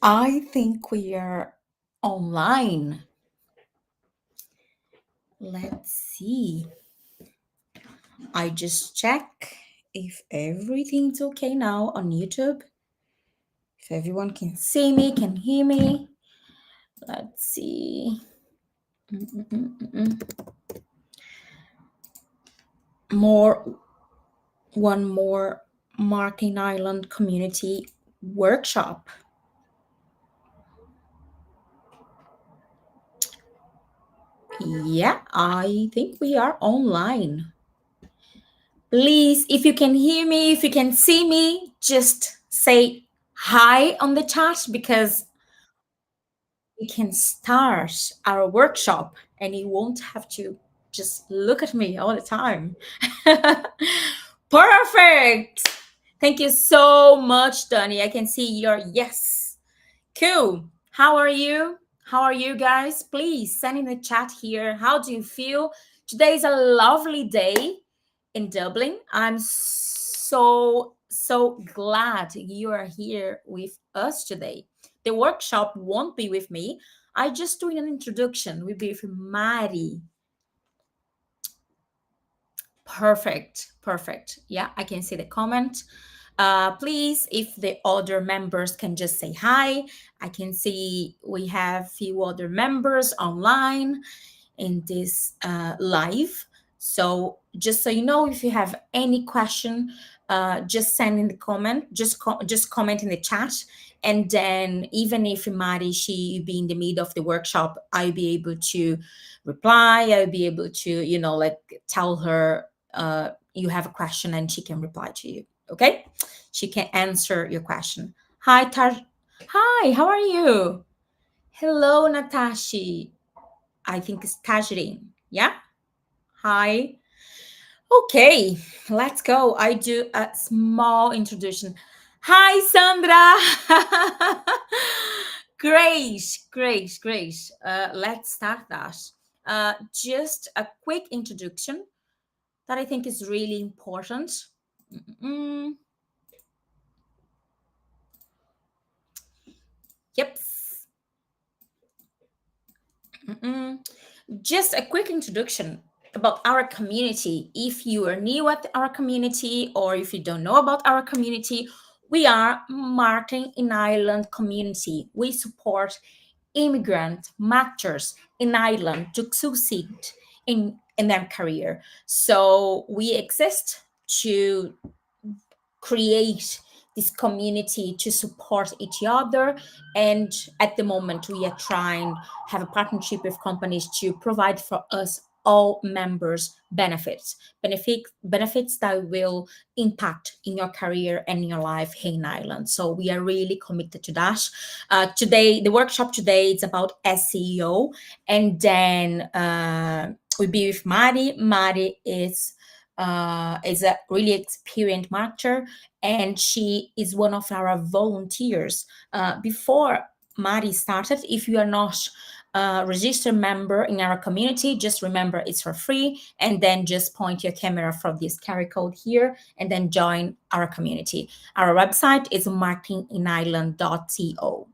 I think we are online. Let's see. I just check if everything's okay now on YouTube. If everyone can see me, can hear me. Let's see. Mm-mm-mm-mm. More, one more Martin Island community workshop. Yeah, I think we are online. Please, if you can hear me, if you can see me, just say hi on the chat because we can start our workshop and you won't have to just look at me all the time. Perfect. Thank you so much, Donny. I can see your yes. Cool. How are you? How are you guys? Please send in the chat here. How do you feel? Today is a lovely day in Dublin. I'm so glad you are here with us today. The workshop won't be with me. I just doing an introduction. We'll be with Mari. Perfect. Yeah, I can see the comment. Please, if the other members can just say hi. I can see we have few other members online in this live. So just so you know, if you have any question, just send in the comment. Just comment in the chat, and then even if Mari she be in the middle of the workshop, I'll be able to reply. I'll be able to like tell her you have a question and she can reply to you. Okay, she can answer your question. Hi Taj. Hi, how are you? Hello Natashi. I think it's Tajrin. Yeah. Hi. Okay, let's go. I do a small introduction. Hi, Sandra. Great. Let's start that. Just a quick introduction that I think is really important. Mm, Yep. Mm-mm. Just a quick introduction about our community. If you are new at our community or if you don't know about our community, we are Martin in Ireland community. We support immigrant matchers in Ireland to succeed in their career. So we exist to create this community to support each other, and at the moment we are trying have a partnership with companies to provide for us all members benefits that will impact in your career and in your life here in Ireland. So we are really committed to that. Today the workshop today is about SEO, and then we'll be with Mari is a really experienced marketer, and she is one of our volunteers. Before Mari started, if you are not a registered member in our community, just remember it's for free, and then just point your camera from this carry code here and then join our community. Our website is marketingireland.co.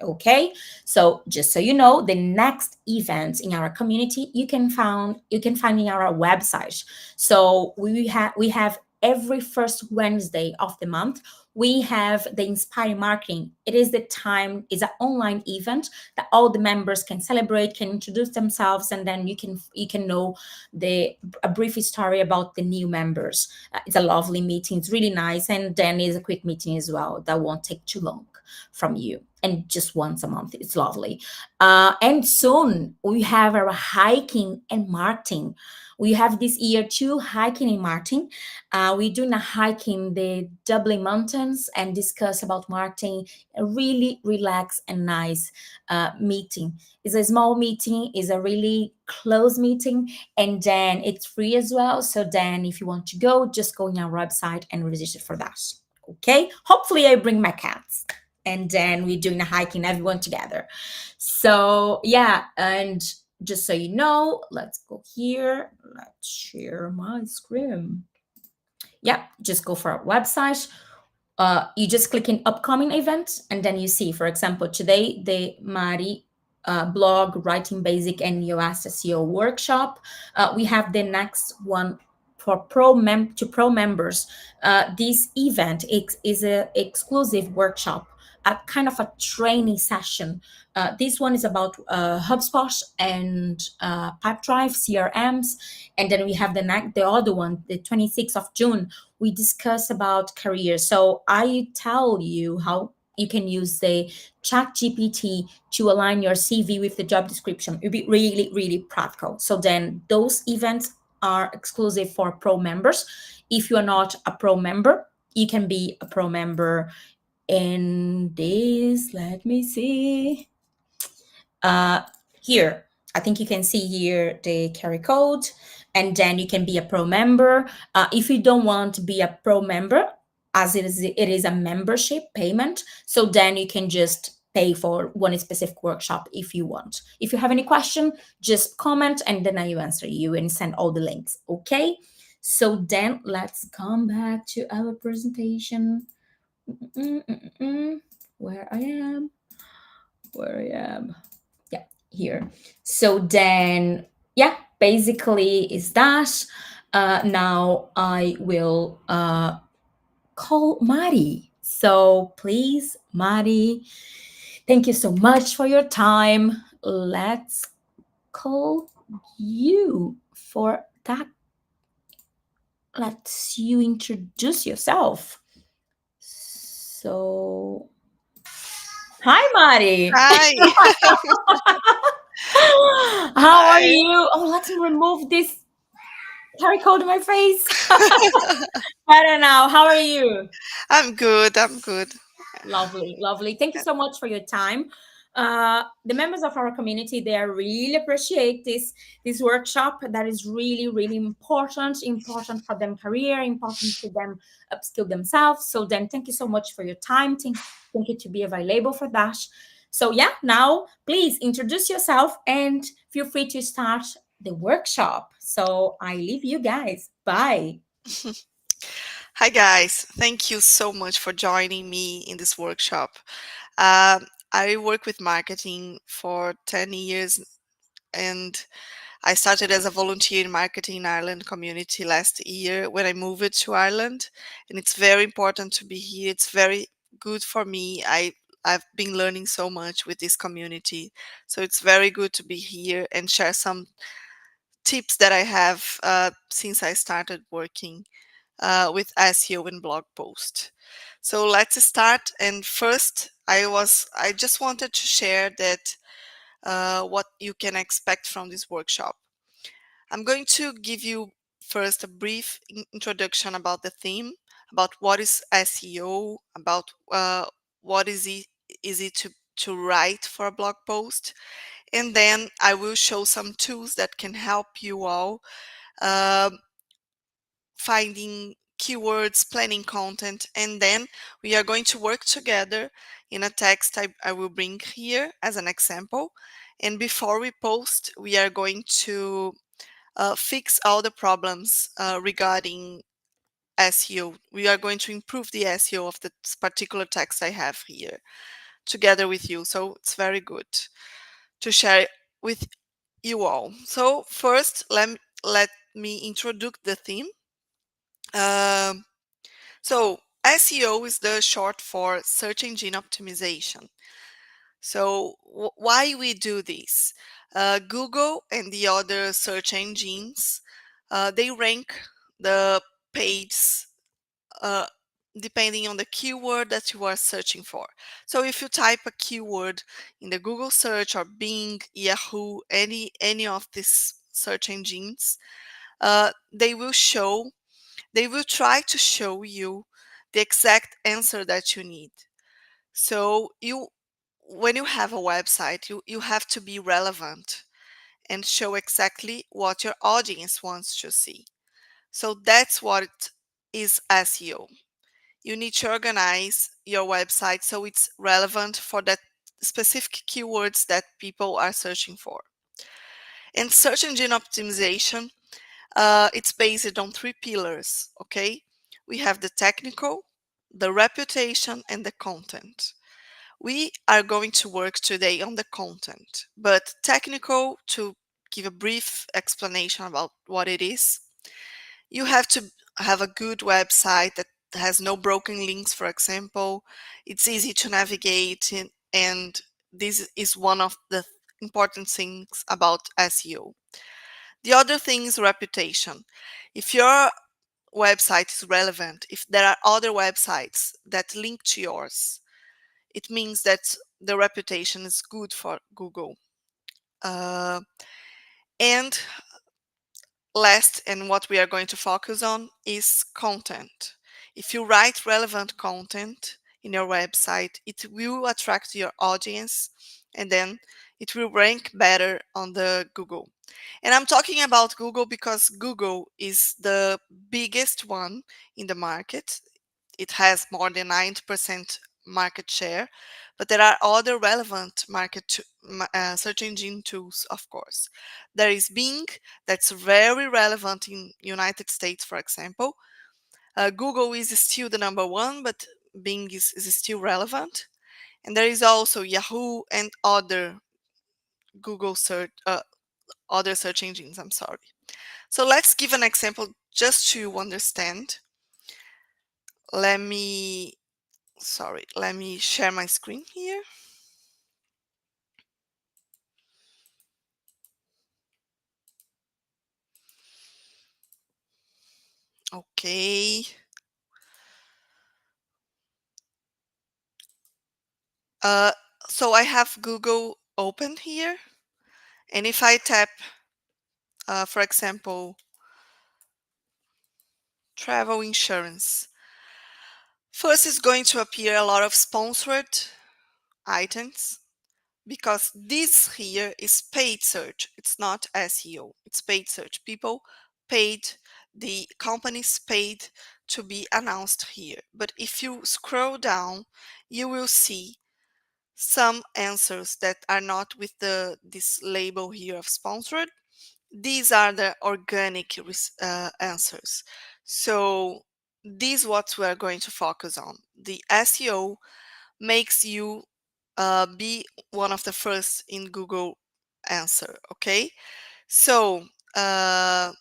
Okay, so just so you know, the next events in our community you can find in our website. So we have every first Wednesday of the month, we have the Inspire Marketing. It is the time, it's an online event that all the members can celebrate, can introduce themselves, and then you can know a brief story about the new members. It's a lovely meeting, it's really nice, and then it's a quick meeting as well that won't take too long from you, and just once a month. It's lovely. And soon we have our hiking and marketing. We have this year two hiking and marketing. We're doing a hike in the Dublin Mountains and discuss about marketing. A really relaxed and nice meeting. It's a small meeting. It's a really close meeting, and then it's free as well. So then, if you want to go, just go on our website and register for that. Okay. Hopefully, I bring my cats, and then we're doing a hiking everyone together. So yeah, and just so you know, let's go here. Let's share my screen. Yeah, just go for our website. You just click in upcoming events, and then you see, for example, today the Mari blog writing basic and Yoast SEO workshop. We have the next one for pro members. This event is a exclusive workshop, a kind of a training session. This one is about HubSpot and Pipedrive CRMs, and then we have the other one, the 26th of June. We discuss about career. So I tell you how you can use the chat GPT to align your CV with the job description. It'll be really, really practical. So then those events are exclusive for pro members. If you are not a pro member, you can be a pro member in this. Let me see. Uh, Here, I think you can see here the carry code, and then you can be a pro member. If you don't want to be a pro member, as it is a membership payment, so then you can just pay for one specific workshop if you want. If you have any question, just comment and then I will answer you and send all the links. Okay. So then let's come back to our presentation. Where I am. Yeah, here. So then, yeah, basically is that. Now I will call Mari. So please, Mari, thank you so much for your time. Let's call you for that. Let's you introduce yourself. So, hi, Mari. Hi. How are Hi. you? Oh, let me remove this carry code in my face. I don't know. How are you? I'm good. I'm good. Lovely, lovely. Thank you so much for your time. The members of our community, they are really appreciate this workshop. That is really, really important for them career, important to them upskill themselves. So then, thank you so much for your time. Thank you to be available for that. So yeah, now please introduce yourself and feel free to start the workshop. So I leave you guys. Bye. Hi, guys. Thank you so much for joining me in this workshop. I work with marketing for 10 years, and I started as a volunteer in marketing in Ireland community last year when I moved to Ireland. And it's very important to be here. It's very good for me. I've been learning so much with this community. So it's very good to be here and share some tips that I have since I started working with SEO and blog post. So let's start. And first, I just wanted to share that what you can expect from this workshop. I'm going to give you first a brief introduction about the theme, about what is SEO, about what is it to write for a blog post, and then I will show some tools that can help you all um finding keywords, planning content, and then we are going to work together in a text I will bring here as an example. And before we post, we are going to fix all the problems regarding SEO. We are going to improve the SEO of this particular text I have here together with you. So it's very good to share with you all. So first, let me introduce the theme. Um, so SEO is the short for search engine optimization. So why we do this? Google and the other search engines, they rank the page uh, depending on the keyword that you are searching for. So if you type a keyword in the Google search or Bing, Yahoo, any of these search engines, they will show, they will try to show you the exact answer that you need. So when you have a website, you have to be relevant and show exactly what your audience wants to see. So that's what is SEO. You need to organize your website so it's relevant for that specific keywords that people are searching for. And search engine optimization, it's based on three pillars. Okay, we have the technical, the reputation, and the content. We are going to work today on the content, but technical to give a brief explanation about what it is. You have to have a good website that has no broken links, for example. It's easy to navigate in, and this is one of the important things about SEO. The other thing is reputation. If your website is relevant, if there are other websites that link to yours, it means that the reputation is good for Google. Uh, and last, and what we are going to focus on is content. If you write relevant content in your website, it will attract your audience, and then it will rank better on the Google. And I'm talking about Google because Google is the biggest one in the market. It has more than 90% market share, but there are other relevant search engine tools, of course. There is Bing, that's very relevant in United States, for example. Google is still the number one, but Bing is still relevant. And there is also Yahoo and Google search, other search engines. I'm sorry. So let's give an example just to understand. Let me let me share my screen here. Okay. Uh, so I have Google open here. And if I tap, for example, travel insurance, first is going to appear a lot of sponsored items because this here is paid search. It's not SEO, it's paid search. People paid, the companies paid to be announced here. But if you scroll down, you will see some answers that are not with this label here of sponsored. These are the organic answers. So this is what we are going to focus on. The SEO makes you be one of the first in Google answer. Okay, so uh,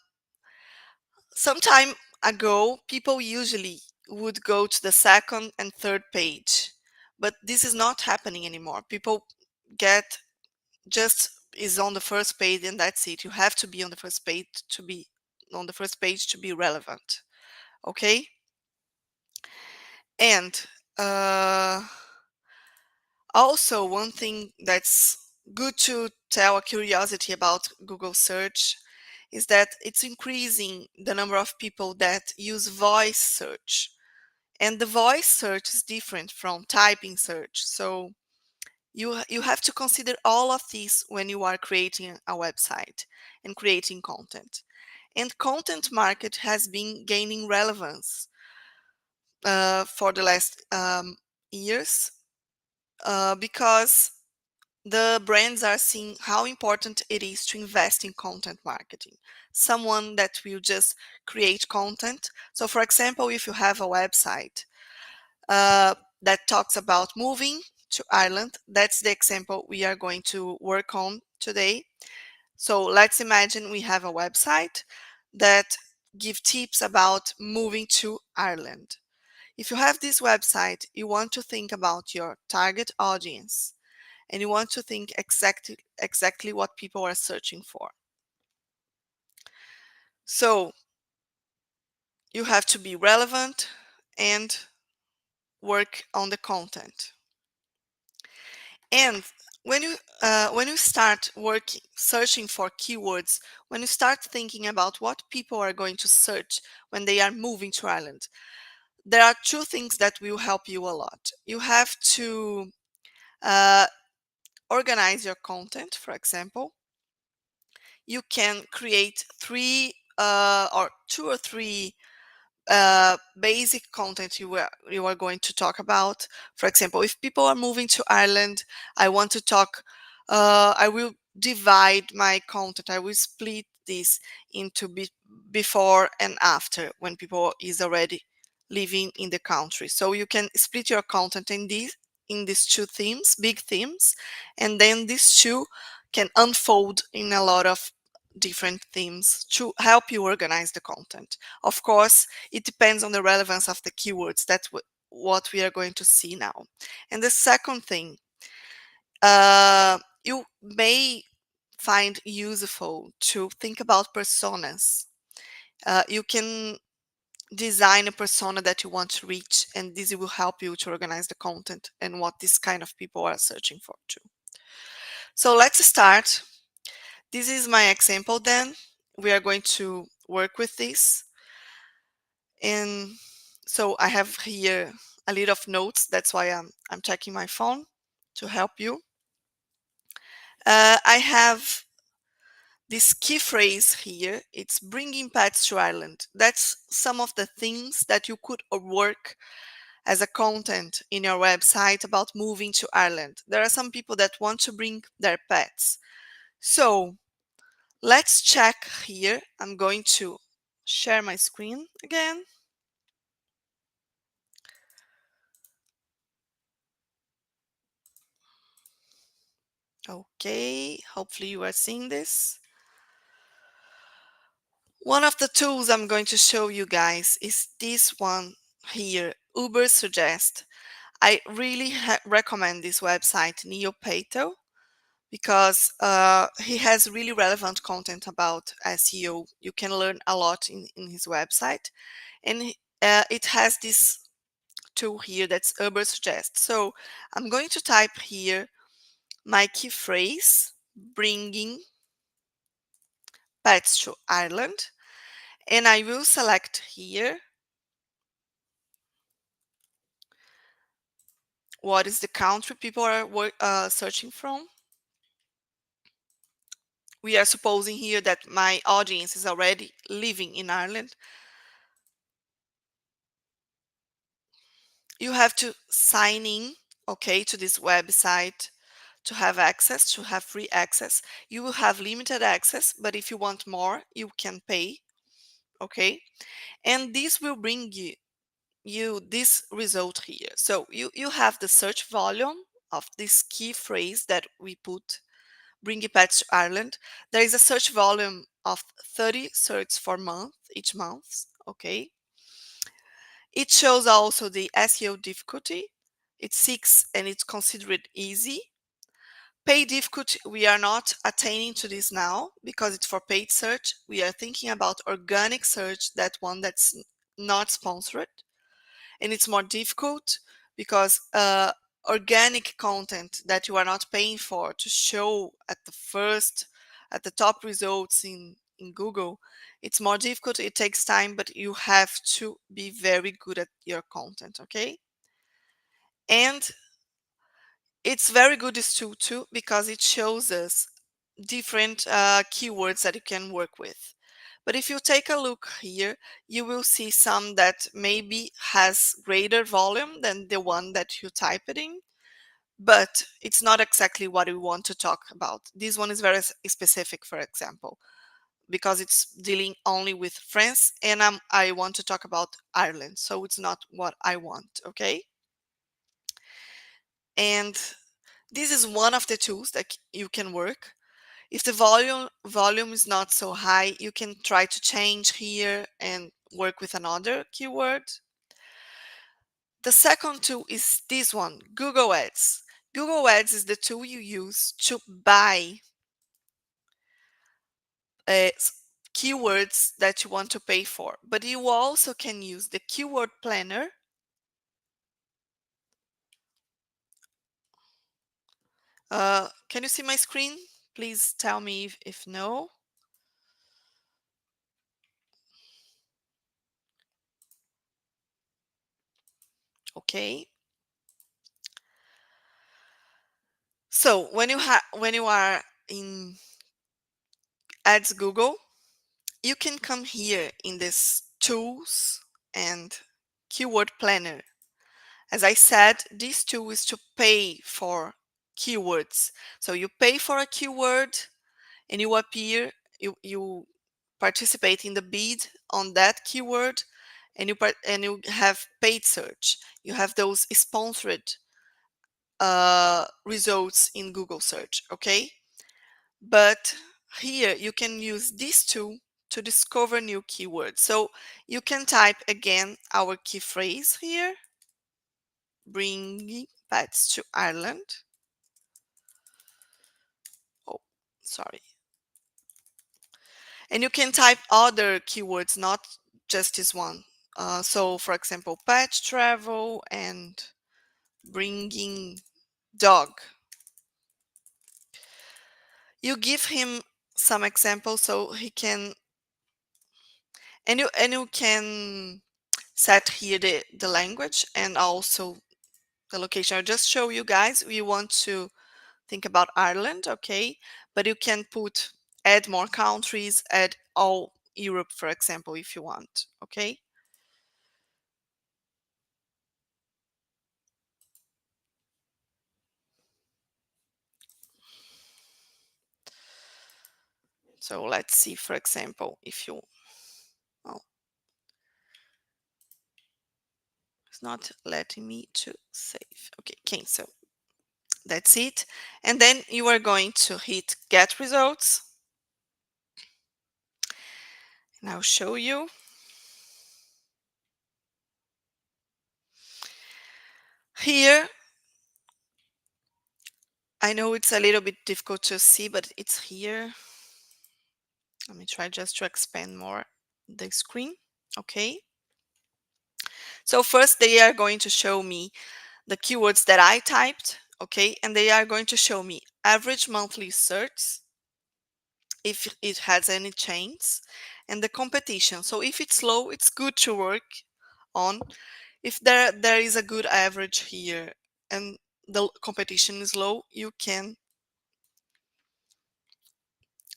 some time ago, people usually would go to the second and third page, but this is not happening anymore. People get just is on the first page and that's it. You have to be on the first page to be relevant. Okay, and uh, also one thing that's good to tell, a curiosity about Google search, is that it's increasing the number of people that use voice search, and the voice search is different from typing search. So you have to consider all of these when you are creating a website and creating content. And content market has been gaining relevance for the last years because the brands are seeing how important it is to invest in content marketing. Someone that will just create content. So, for example, if you have a website that talks about moving to Ireland, that's the example we are going to work on today. So, let's imagine we have a website that give tips about moving to Ireland. If you have this website, you want to think about your target audience and you want to think exactly what people are searching for. So you have to be relevant and work on the content. And when you start working searching for keywords, when you start thinking about what people are going to search when they are moving to Ireland, there are two things that will help you a lot. You have to uh, organize your content. For example, you can create or two or three basic content you are going to talk about. For example, if people are moving to Ireland, I want to talk. I will divide my content. I will split this into before and after when people is already living in the country. So you can split your content in these two themes, big themes, and then these two can unfold in a lot of different themes to help you organize the content. Of course, it depends on the relevance of the keywords. That's what we are going to see now. And the second thing, you may find useful to think about personas. You can design a persona that you want to reach, and this will help you to organize the content and what this kind of people are searching for too. So let's start. This is my example then. We are going to work with this. And so I have here a lot of notes. That's why I'm checking my phone to help you. I have this key phrase here. It's bringing pets to Ireland. That's some of the things that you could work as a content in your website about moving to Ireland. There are some people that want to bring their pets. So let's check here. I'm going to share my screen again. Okay, hopefully you are seeing this. One of the tools I'm going to show you guys is this one here, Uber Suggest. I really recommend this website, Neopato, because he has really relevant content about SEO. You can learn a lot in his website. And it has this tool here that's Uber Suggest. So I'm going to type here my key phrase, bringing pets to Ireland. And I will select here what is the country people are searching from. We are supposing here that my audience is already living in Ireland. You have to sign in, okay, to this website to have access, to have free access. You will have limited access, but if you want more, you can pay, okay? And this will bring you this result here. So you have the search volume of this key phrase that we put, bring it back to Ireland. There is a search volume of 30 searches for month, each month, okay? It shows also the SEO difficulty. It's 6 and it's considered easy. Paid difficulty, we are not attaining to this now because it's for paid search. We are thinking about organic search, that one that's not sponsored. And it's more difficult because organic content that you are not paying for to show at the top results in Google, it's more difficult. It takes time, but you have to be very good at your content, okay? And it's very good, this tool too, because it shows us different keywords that you can work with. But if you take a look here, you will see some that maybe has greater volume than the one that you type it in, but it's not exactly what we want to talk about. This one is very specific, for example, because it's dealing only with France, and I want to talk about Ireland, so it's not what I want, okay? And this is one of the tools that you can work. If the volume is not so high, you can try to change here and work with another keyword. The second tool is this one, Google Ads. Google Ads is the tool you use to buy uh, keywords that you want to pay for. But you also can use the keyword planner. Can you see my screen? Please tell me if no. Okay. So when you are in Ads Google, you can come here in this tools and keyword planner. As I said, this tool is to pay for keywords. So you pay for a keyword and you appear, you participate in the bid on that keyword, and you have paid search. You have those sponsored results in Google search, okay? But here you can use this tool to discover new keywords. So you can type again our key phrase here, bringing pets to Ireland. Oh, sorry. And you can type other keywords, not just this one. So for example, pet travel and bringing dog. You give him some examples so he can, and you can set here the language and also the location. I'll just show you guys. We want to think about Ireland, okay? But you can add more countries, add all Europe, for example, if you want, okay? So let's see, for example, if you, oh, it's not letting me to save. Okay, cancel. That's it. And then you are going to hit get results. And I'll show you. Here, I know it's a little bit difficult to see, but it's here. Let me try just to expand more the screen. Okay. So first they are going to show me the keywords that I typed. Okay. And they are going to show me average monthly search, if it has any change, and the competition. So if it's low, it's good to work on. If there is a good average here and the competition is low, you can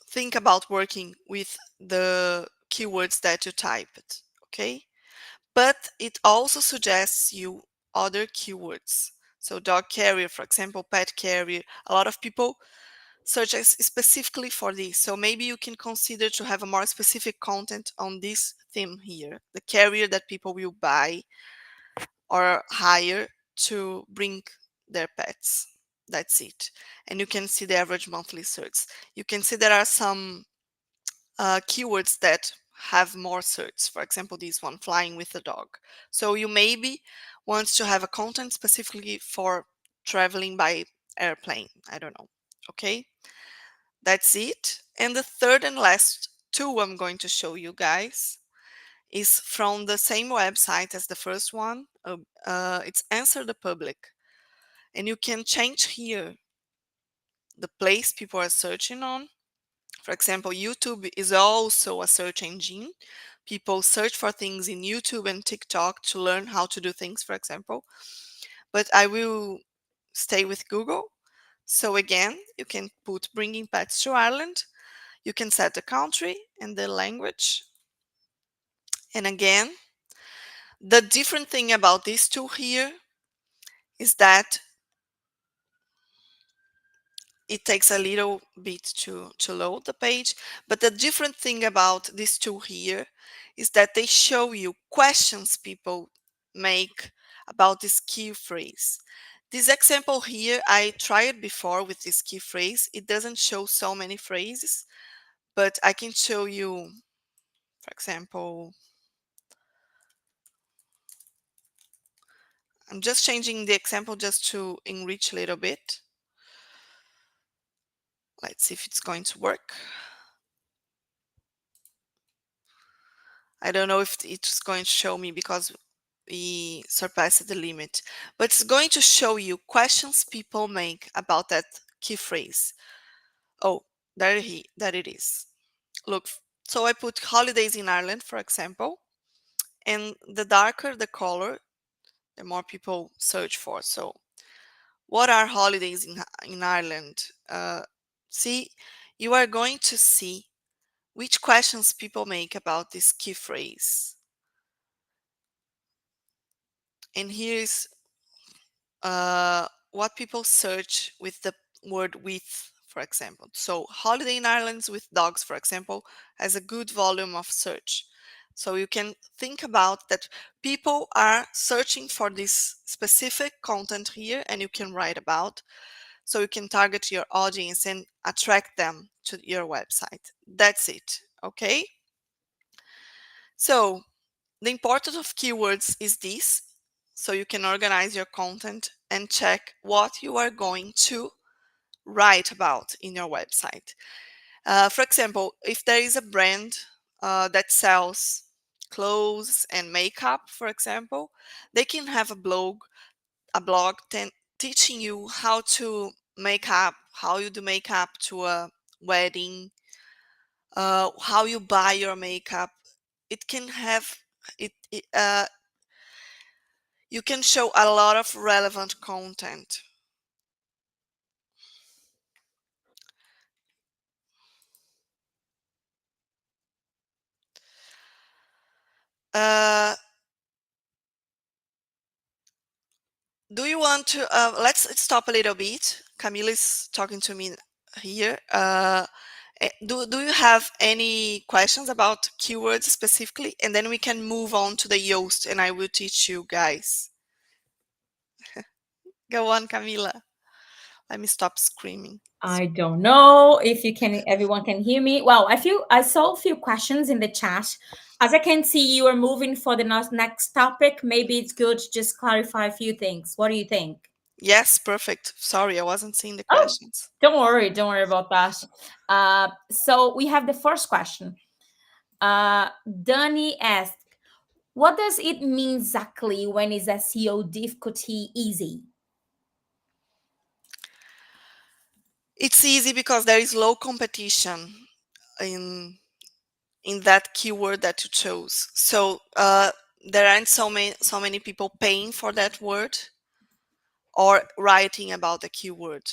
think about working with the keywords that you typed, okay? But it also suggests you other keywords. So dog carrier, for example, pet carrier. A lot of people search specifically for this. So maybe you can consider to have a more specific content on this theme here, the carrier that people will buy or hire to bring their pets. That's it. And you can see the average monthly search. You can see there are some keywords that have more search. For example, this one, flying with a dog. So you maybe want to have a content specifically for traveling by airplane. I don't know. Okay, that's it. And the third and last tool I'm going to show you guys is from the same website as the first one. It's Answer the Public. And you can change here the place people are searching on. For example, YouTube is also a search engine. People search for things in YouTube and TikTok to learn how to do things, for example. But I will stay with Google. So again, you can put bringing pets to Ireland. You can set the country and the language. And again, the different thing about this tool here is that it takes a little bit to load the page. But the different thing about this tool here is that they show you questions people make about this key phrase. This example here, I tried before with this key phrase. It doesn't show so many phrases, but I can show you, for example, I'm just changing the example just to enrich a little bit. Let's see if it's going to work. I don't know if it's going to show me because we surpassed the limit, but it's going to show you questions people make about that key phrase. Oh, there it is. Look, so I put holidays in Ireland, for example, and the darker the color, the more people search for. So what are holidays in Ireland? See, you are going to see which questions people make about this key phrase. And here's what people search with the word with, for example. So holiday in Ireland with dogs, for example, has a good volume of search. So you can think about that people are searching for this specific content here, and you can write about. So you can target your audience and attract them to your website. That's it. Okay. So the importance of keywords is this. So you can organize your content and check what you are going to write about in your website. For example, if there is a brand that sells clothes and makeup, for example, they can have a blog teaching you how to make up, how you do makeup to a wedding, how you buy your makeup. It can have it. You can show a lot of relevant content. Uh, do you want to? Let's stop a little bit. Camila is talking to me here. Do you have any questions about keywords specifically? And then we can move on to the Yoast, and I will teach you guys. Go on, Camila. Let me stop screaming. I don't know if you can, everyone can hear me. Well, I saw a few questions in the chat. As I can see, you are moving for the next topic. Maybe it's good to just clarify a few things. What do you think? Yes, perfect. Sorry, I wasn't seeing the Oh, questions. don't worry about that. So we have the first question. Danny asked, what does it mean exactly when is SEO difficulty easy? It's easy because there is low competition in that keyword that you chose. So there aren't so many people paying for that word or writing about the keyword.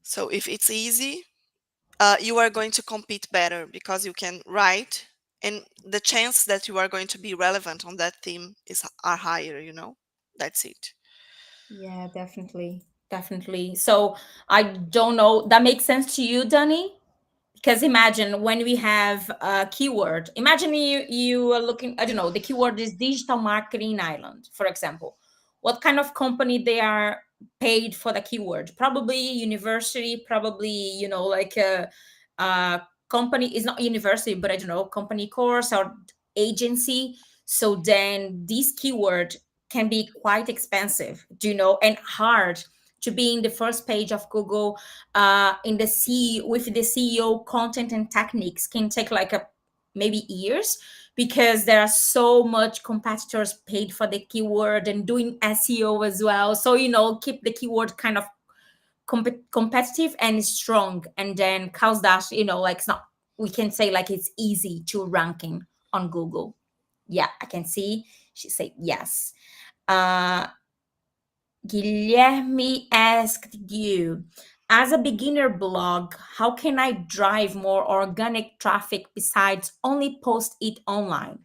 So if it's easy, you are going to compete better because you can write, and the chance that you are going to be relevant on that theme are higher. That's it. Yeah, definitely. Definitely. So I don't know. That makes sense to you, Danny? Because imagine when we have a keyword, imagine you are looking, I don't know, the keyword is digital marketing in Ireland, for example. What kind of company they are paid for the keyword? Probably university, probably, like a company is not university, but I don't know, company course or agency. So then this keyword can be quite expensive, and hard to be in the first page of Google, in the with the CEO content and techniques can take like a maybe years, because there are so much competitors paid for the keyword and doing SEO as well. So keep the keyword kind of competitive and strong, and then cause that like it's not, we can say like it's easy to ranking on Google. Yeah, I can see she said yes. uh Guilherme asked you, as a beginner blog, how can I drive more organic traffic besides only post it online?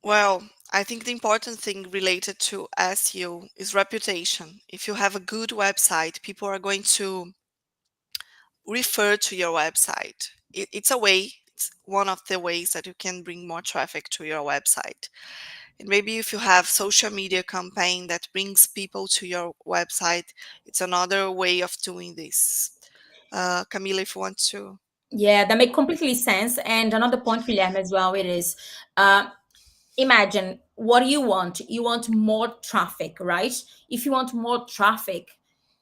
Well, I think the important thing related to SEO is reputation. If you have a good website, people are going to refer to your website. It's a way, it's one of the ways that you can bring more traffic to your website. And maybe if you have social media campaign that brings people to your website, it's another way of doing this. Camila, if you want to. Yeah, that make completely sense. And another point, Guilherme, as well, it is, uh, imagine what do you want. You want more traffic, right? If you want more traffic,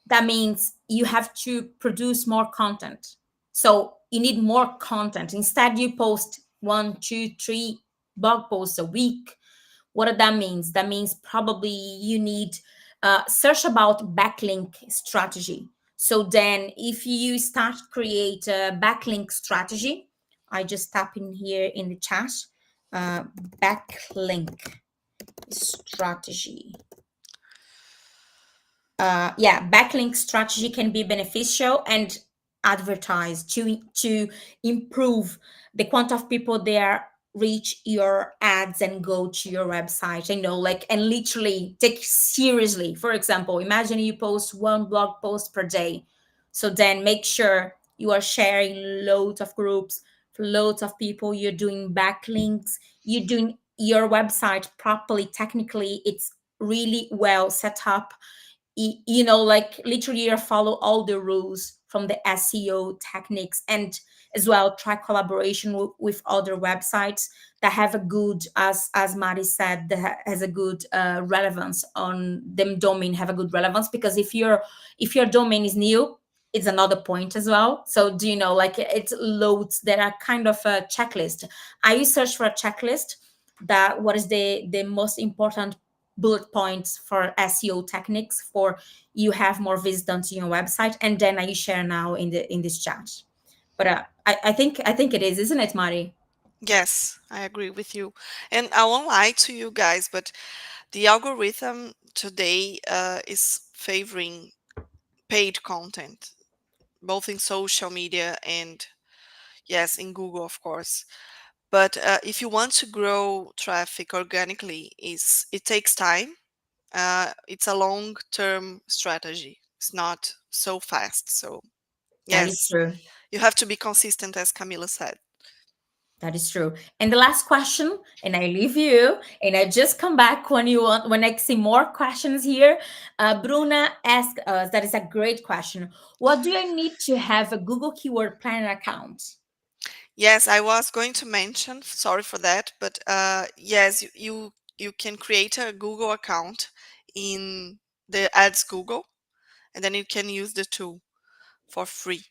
that means you have to produce more content. So you need more content. Instead, you post one, two, three blog posts a week. What that means? That means probably you need search about backlink strategy. So then if you start create a backlink strategy, I just tap in here in the chat, uh, backlink strategy. Yeah, backlink strategy can be beneficial and advertise to improve the quant of people there reach your ads and go to your website. Like, and literally take seriously. For example, imagine you post one blog post per day. So then make sure You are sharing loads of groups, loads of people. You're doing backlinks. You're doing your website properly. Technically, it's really well set up. Like literally you follow all the rules from the SEO techniques, and as well try collaboration with other websites that have a good, as Mari said, that has a good relevance on them domain, have a good relevance, because if your domain is new, it's another point as well. So do you know, like it's loads that are kind of a checklist. I search for a checklist that what is the most important bullet points for SEO techniques for you have more visitors on your website, and then I share now in this chat. But I think it is, isn't it, Mari? Yes, I agree with you. And I won't lie to you guys, but the algorithm today is favoring paid content, both in social media and, yes, in Google, of course. But if you want to grow traffic organically, it takes time. It's a long-term strategy. It's not so fast. So That is yes, true. you have to be consistent, as Camila said. That is true. And the last question, and I leave you, and I just come back when you want, when I see more questions here. Bruna asked us, that is a great question. What do I need to have a Google Keyword Planner account? Yes, I was going to mention, sorry for that, but yes, you can create a Google account in the Ads Google, and then you can use the tool for free.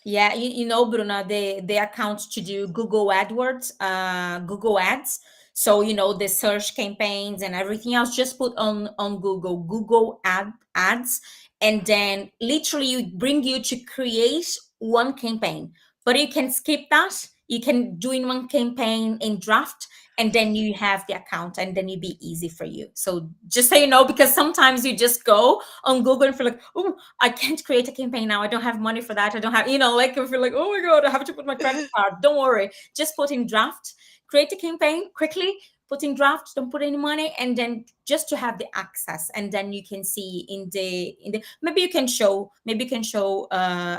Yeah, Bruna, the accounts to do Google AdWords, Google Ads. So the search campaigns and everything else. Just put on Google Ads, and then literally you bring you to create one campaign. But you can skip that. You can do in one campaign in draft, and then you have the account, and then it'd be easy for you. So just so you know, because sometimes you just go on Google and feel like, oh, I can't create a campaign now. I don't have money for that. I don't have, like I feel like, oh my God, I have to put my credit card. Don't worry. Just put in draft, create a campaign quickly, put in draft, don't put any money, and then just to have the access. And then you can see in the maybe you can show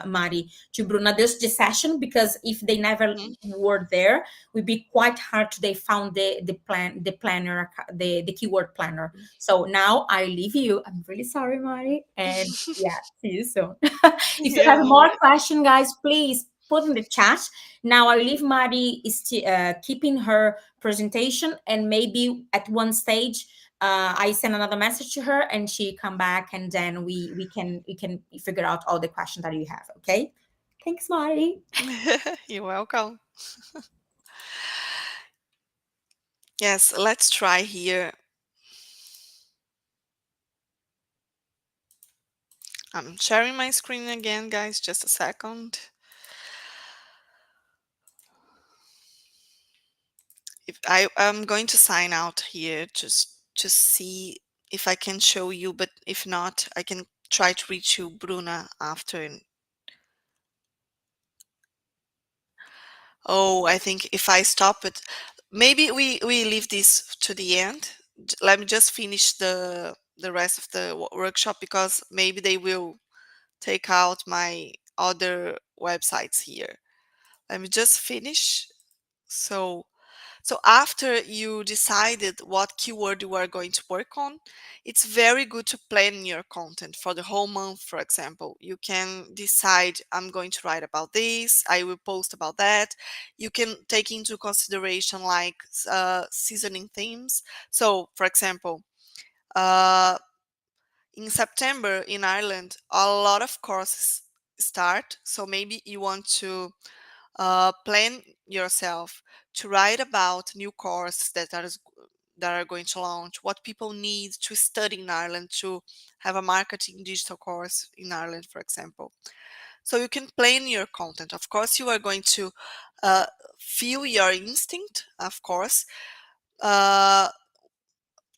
Mari to Bruna this session, because if they never Mhm. were there, would be quite hard to they found the planner, the keyword planner. So now I leave you. I'm really sorry, Mari. And yeah, see you soon. If you Yeah, have no more worries. question, guys, please put in the chat. Now I leave Mari is keeping her presentation, and maybe at one stage I send another message to her and she come back, and then we can figure out all the questions that you have. Okay. Thanks, Mari. You're welcome. Yes, let's try here. I'm sharing my screen again, guys. Just a second. If I'm going to sign out here just to see if I can show you, but if not, I can try to reach you, Bruna, after. Oh, I think if I stop it, maybe we leave this to the end. Let me just finish the rest of the workshop, because maybe they will take out my other websites here. Let me just finish. So So after you decided what keyword you are going to work on, it's very good to plan your content for the whole month, for example. You can decide, I'm going to write about this, I will post about that. You can take into consideration like seasoning themes. So, for example, uh, in September in Ireland, a lot of courses start. So maybe you want to plan yourself to write about new courses that are going to launch, what people need to study in Ireland to have a marketing digital course in Ireland, for example. So you can plan your content. Of course, you are going to uh, feel your instinct, of course. Uh,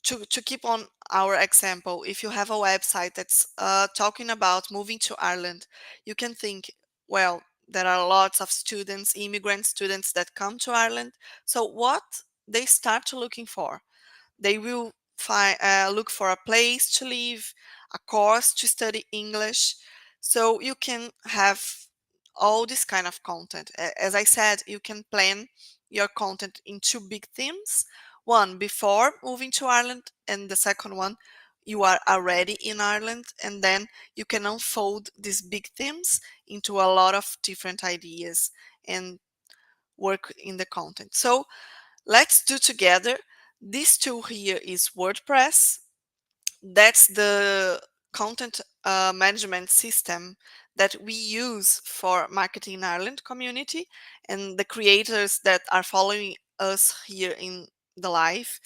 to keep on our example, if you have a website that's talking about moving to Ireland, you can think, well, there are lots of students, immigrant students that come to Ireland. So what they start looking for? They will look for a place to live, a course to study English. So you can have all this kind of content. As I said, you can plan your content in two big themes. One before moving to Ireland, and the second one you are already in Ireland, and then you can unfold these big themes into a lot of different ideas and work in the content. So let's do together. This tool here is WordPress. That's the content management system that we use for Marketing in Ireland community, and the creators that are following us here in the live.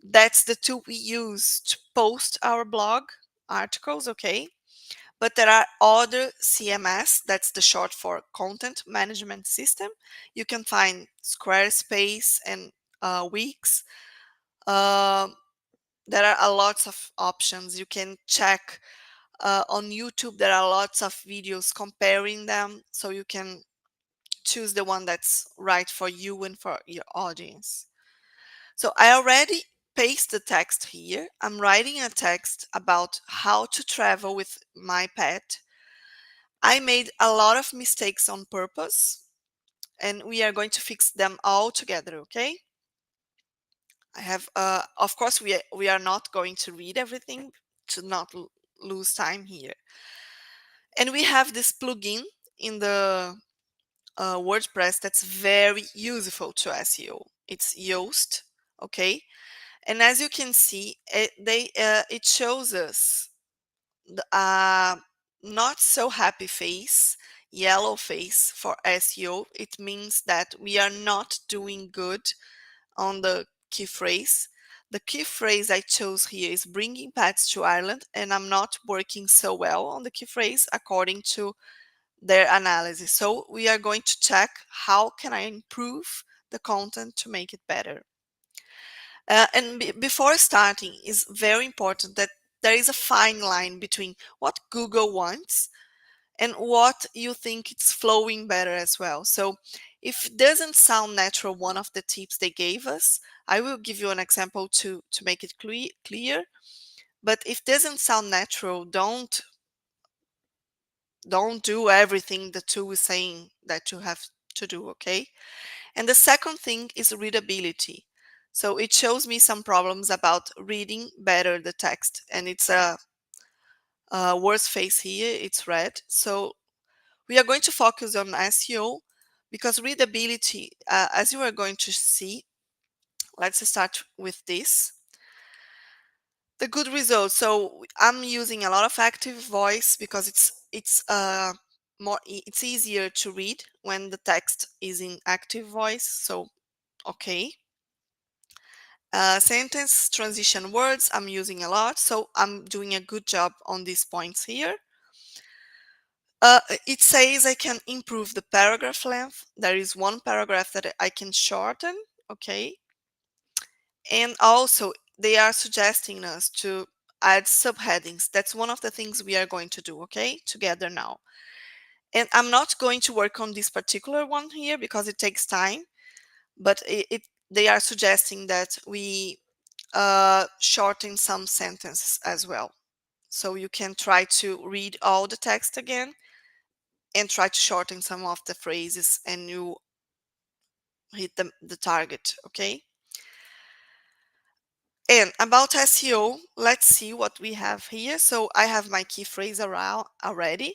That's the tool we use to post our blog articles, okay? But there are other CMS, that's the short for content management system. You can find Squarespace and Wix. Um there are a lots of options. You can check on YouTube. There are lots of videos comparing them, so you can choose the one that's right for you and for your audience. So I already paste the text here. I'm writing a text about how to travel with my pet. I made a lot of mistakes on purpose, and we are going to fix them all together, okay? I have, of course, we are not going to read everything to not lose time here. And we have this plugin in the WordPress that's very useful to SEO. It's Yoast, okay? And as you can see, it shows us the not so happy face, yellow face for SEO. It means that we are not doing good on the key phrase. The key phrase I chose here is bringing pets to Ireland, and I'm not working so well on the key phrase according to their analysis. So we are going to check how can I improve the content to make it better. Before starting, it's very important that there is a fine line between what Google wants and what you think it's flowing better as well. So if it doesn't sound natural, one of the tips they gave us, I will give you an example to make it clear. But if it doesn't sound natural, don't do everything the tool is saying that you have to do, okay? And the second thing is readability. So it shows me some problems about reading better the text, and it's a worse face here, it's red. So we are going to focus on SEO because readability, as you are going to see, let's start with this. The good results. So I'm using a lot of active voice because it's easier to read when the text is in active voice. So okay. Sentence transition words I'm using a lot, so I'm doing a good job on these points here. It says I can improve the paragraph length. There is one paragraph that I can shorten, okay? And also, they are suggesting us to add subheadings. That's one of the things we are going to do, okay? Together now. And I'm not going to work on this particular one here because it takes time, but they are suggesting that we shorten some sentences as well. So you can try to read all the text again and try to shorten some of the phrases and you hit the target, okay? And about SEO, let's see what we have here. So I have my key phrase around already.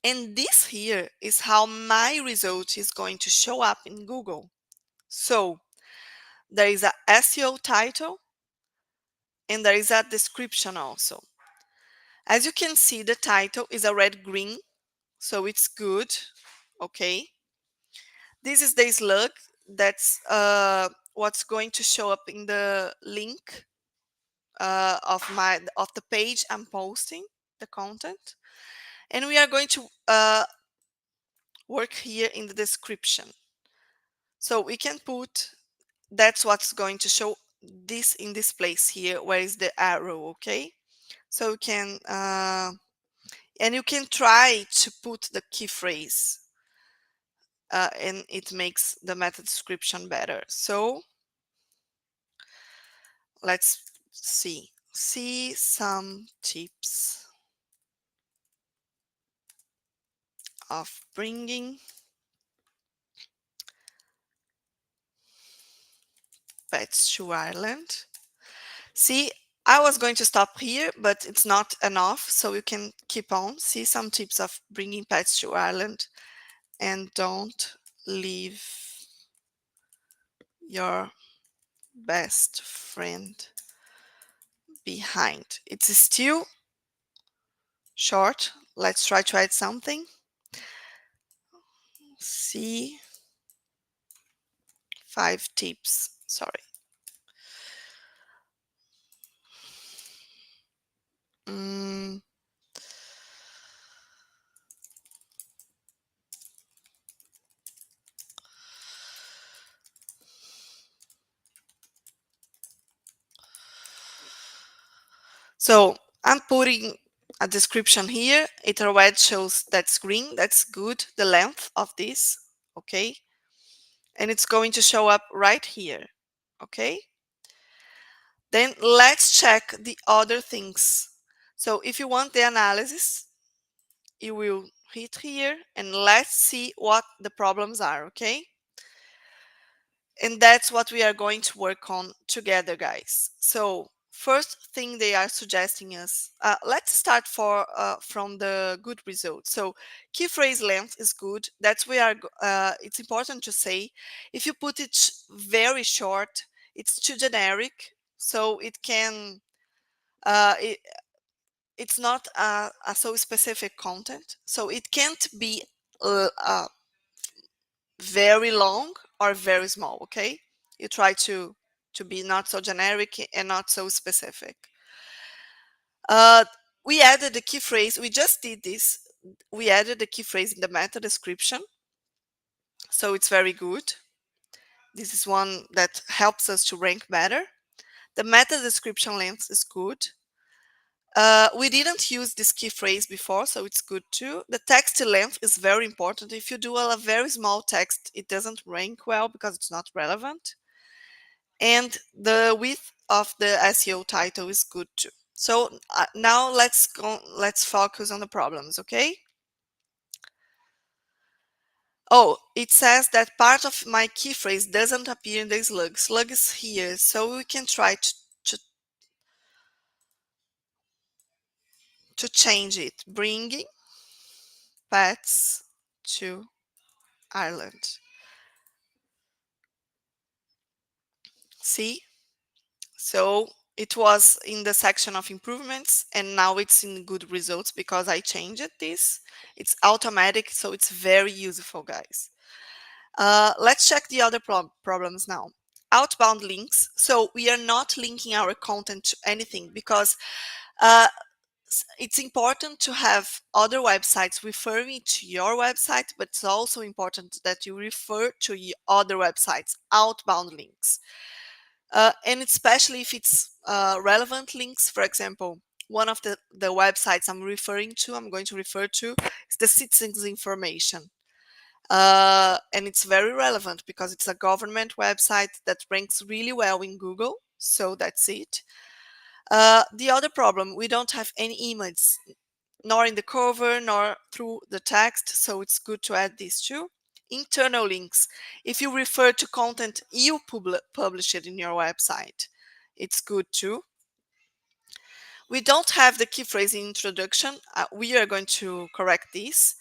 And this here is how my result is going to show up in Google. So there is a SEO title and there is a description also. As you can see, the title is a red green, so it's good, okay? This is the slug, that's what's going to show up in the link of the page I'm posting the content. And we are going to work here in the description. So we can put, that's what's going to show this in this place here, where is the arrow, okay? So you can, and you can try to put the key phrase and it makes the meta description better. So let's see some tips. of bringing pets to Ireland. See, I was going to stop here, but it's not enough, so you can keep on. See some tips of bringing pets to Ireland, and don't leave your best friend behind. It's still short. Let's try to add something. See, 5 tips. Sorry. Mm, so I'm putting a description here. Etherweb shows that's green. That's good. The length of this. Okay. And it's going to show up right here. Okay. Then let's check the other things. So if you want the analysis, you will hit here and let's see what the problems are. Okay. And that's what we are going to work on together, guys. So first thing they are suggesting us, let's start from the good results. So key phrase length is good. That's where it's important to say, if you put it very short, it's too generic. So it can, it's not a so specific content. So it can't be very long or very small. Okay, you try to be not so generic and not so specific. uh we added the key phrase, we just did this, we added the key phrase in the meta description, so it's very good. This is one that helps us to rank better. The meta description length is good. We didn't use this key phrase before, so it's good too. The text length is very important. If you do a very small text, it doesn't rank well because it's not relevant. And the width of the SEO title is good too. So now let's focus on the problems, okay? Oh, it says that part of my key phrase doesn't appear in the slug. Slug is here, so we can try to change it. Bringing pets to Ireland. See? So it was in the section of improvements and now it's in good results because I changed this. It's automatic, so it's very useful, guys. Let's check the other problems now. Outbound links. So we are not linking our content to anything because uh, it's important to have other websites referring to your website, but it's also important that you refer to other websites, outbound links. And especially if it's relevant links. For example, one of the websites I'm going to refer to is the citizens information. And it's very relevant because it's a government website that ranks really well in Google. So that's it. The other problem, we don't have any image, nor in the cover, nor through the text. So it's good to add these too. Internal links. If you refer to content you publish it in your website, it's good too. We don't have the key phrase in introduction. We are going to correct this.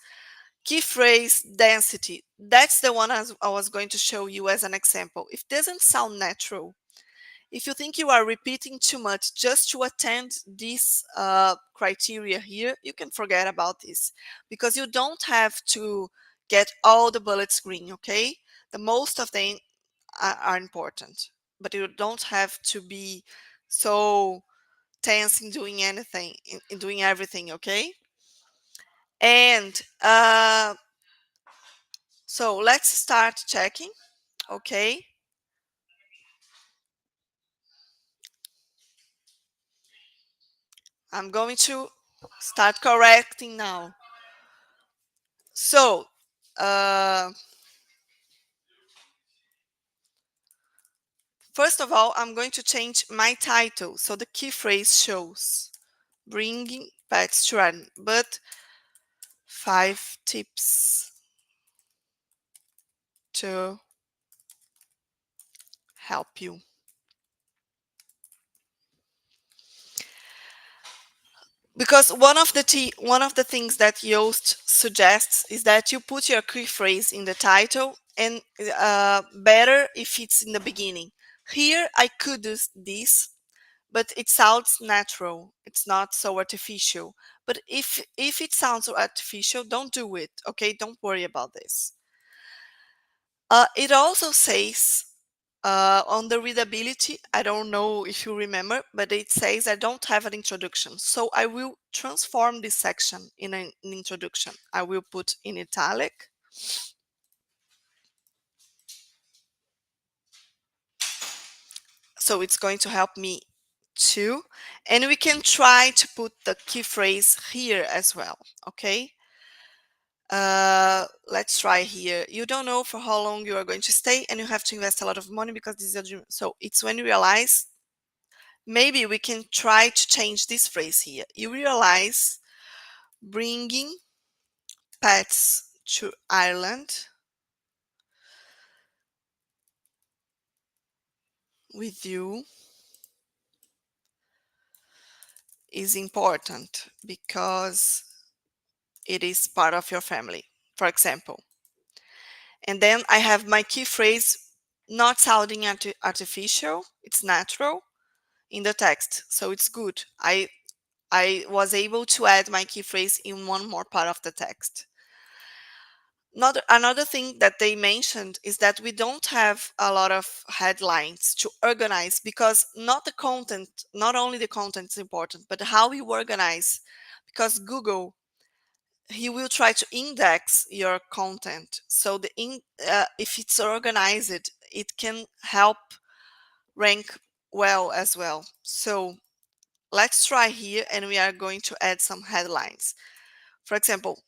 Key phrase density. That's the one I was going to show you as an example. It doesn't sound natural. If you think you are repeating too much just to attend this criteria here, you can forget about this because you don't have to get all the bullets green, okay? The most of them are important, but you don't have to be so tense in doing anything, in doing everything, okay? And so let's start checking, okay? I'm going to start correcting now. So, first of all, I'm going to change my title. So the key phrase shows bringing pets to Ireland. But 5 tips to help you. Because one of the things that Yoast suggests is that you put your key phrase in the title, and better if it's in the beginning. Here I could do this, but it sounds natural. It's not so artificial. But if it sounds artificial, don't do it. Okay, don't worry about this. It also says on the readability, I don't know if you remember, but it says I don't have an introduction. So I will transform this section in an introduction. I will put in italic. So it's going to help me too. And we can try to put the key phrase here as well. Okay. Let's try here. You don't know for how long you are going to stay, and you have to invest a lot of money because this is your dream. So it's when you realize. Maybe we can try to change this phrase here. You realize bringing pets to Ireland with you is important because it is part of your family, for example. And then I have my key phrase not sounding artificial, it's natural in the text. So it's good. I was able to add my key phrase in one more part of the text. Another thing that they mentioned is that we don't have a lot of headlines to organize, because not only the content is important, but how you organize. Because Google, he will try to index your content. So if it's organized, it can help rank well as well. So let's try here, and we are going to add some headlines. For example,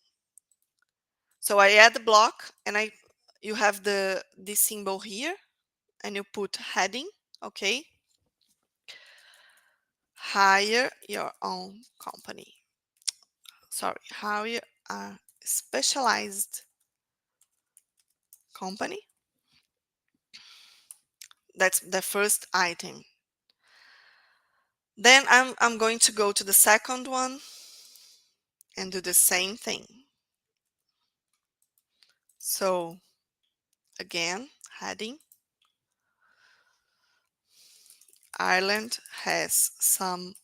so I add the block, and you have this symbol here, and you put heading. Okay, hire your own company. Sorry, hire a specialized company. That's the first item. Then I'm going to go to the second one and do the same thing. So again, heading. Ireland has some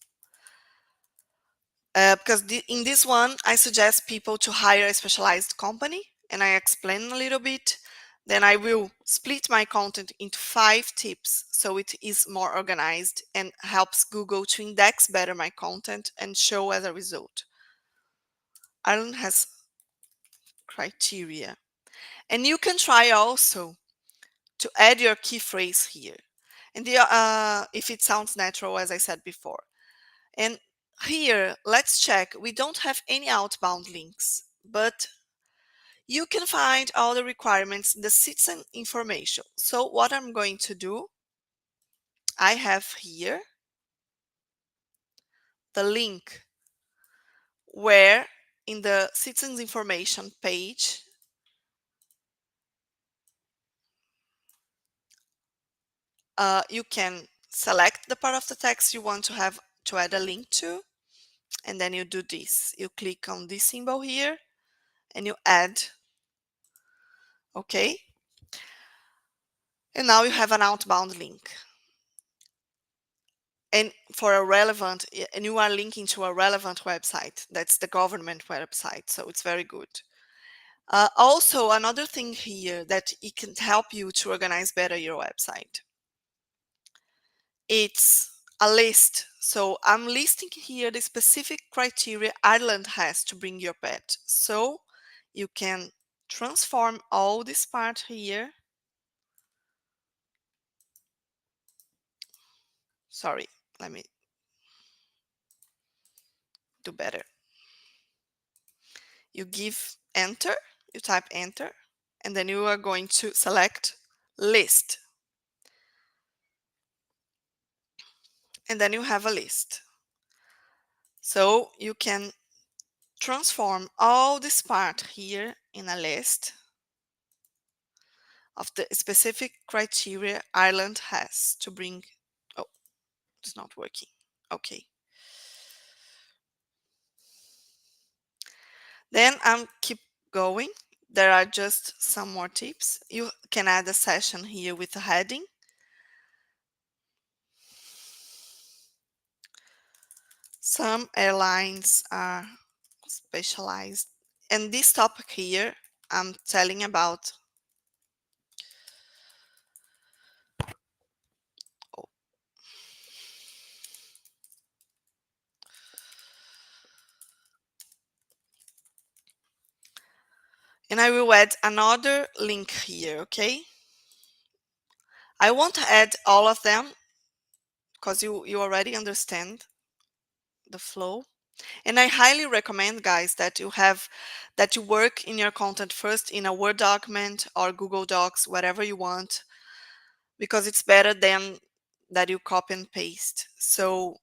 because in this one I suggest people to hire a specialized company, and I explain a little bit. Then I will split my content into 5 tips so it is more organized and helps Google to index better my content and show as a result. Ireland has criteria, and you can try also to add your key phrase here, and if it sounds natural, as I said before. And here, let's check. We don't have any outbound links, but you can find all the requirements in the citizen information. So what I'm going to do, I have here the link where in the citizens information page, you can select the part of the text you want to add a link to, and then you do this. You click on this symbol here and you add. Okay. And now you have an outbound link. And for a relevant, and you are linking to a relevant website. That's the government website. So it's very good. Also, another thing here that it can help you to organize better your website. It's a list. So I'm listing here the specific criteria Ireland has to bring your pet. So you can transform all this part here. Sorry, let me do better. You give enter, you type enter, and then you are going to select list. And then you have a list. So you can transform all this part here in a list of the specific criteria Ireland has to bring. Oh, it's not working. Okay. Then I'm keep going. There are just some more tips. You can add a session here with a heading. Some airlines are specialized. And this topic here, I'm telling about. Oh, and I will add another link here, okay? I won't add all of them because you already understand the flow. And I highly recommend, guys, that you work in your content first in a Word document or Google Docs, whatever you want, because it's better than that you copy and paste. So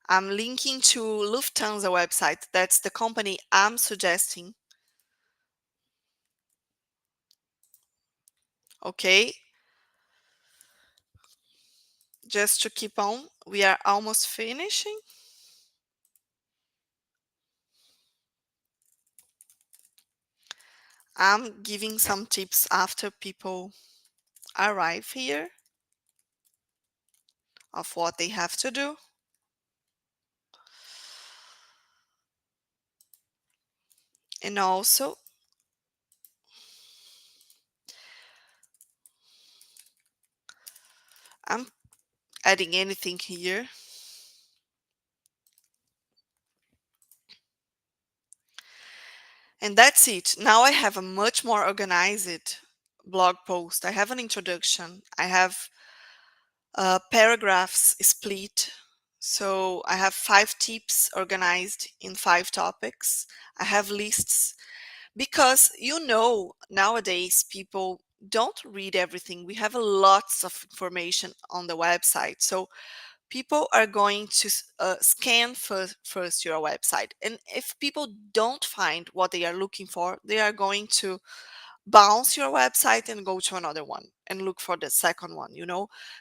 I'm linking to Lufthansa website. That's the company I'm suggesting. Okay, just to keep on, we are almost finishing. I'm giving some tips after people arrive here of what they have to do. And also, I'm adding anything here. And that's it. Now I have a much more organized blog post. I have an introduction. I have paragraphs split. So I have 5 tips organized in 5 topics. I have lists because nowadays people don't read everything. We have lots of information on the website. So people are going to scan first your website. And if people don't find what they are looking for, they are going to bounce your website and go to another one and look for the second one.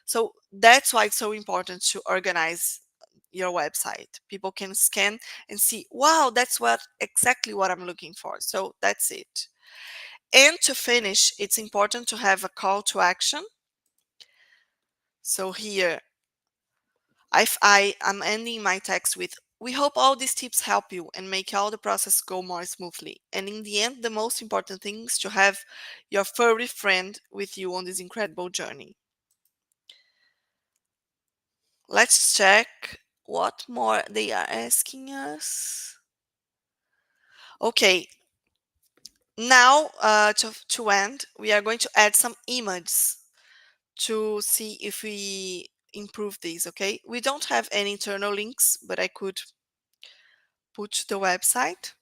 So that's why it's so important to organize your website. People can scan and see, wow, that's what exactly what I'm looking for. So that's it. And to finish, it's important to have a call to action. So here I am ending my text with, we hope all these tips help you and make all the process go more smoothly. And in the end, the most important thing is to have your furry friend with you on this incredible journey. Let's check what more they are asking us. Okay, now to end, we are going to add some images to see if we improve these, okay? We don't have any internal links, but I could put the website.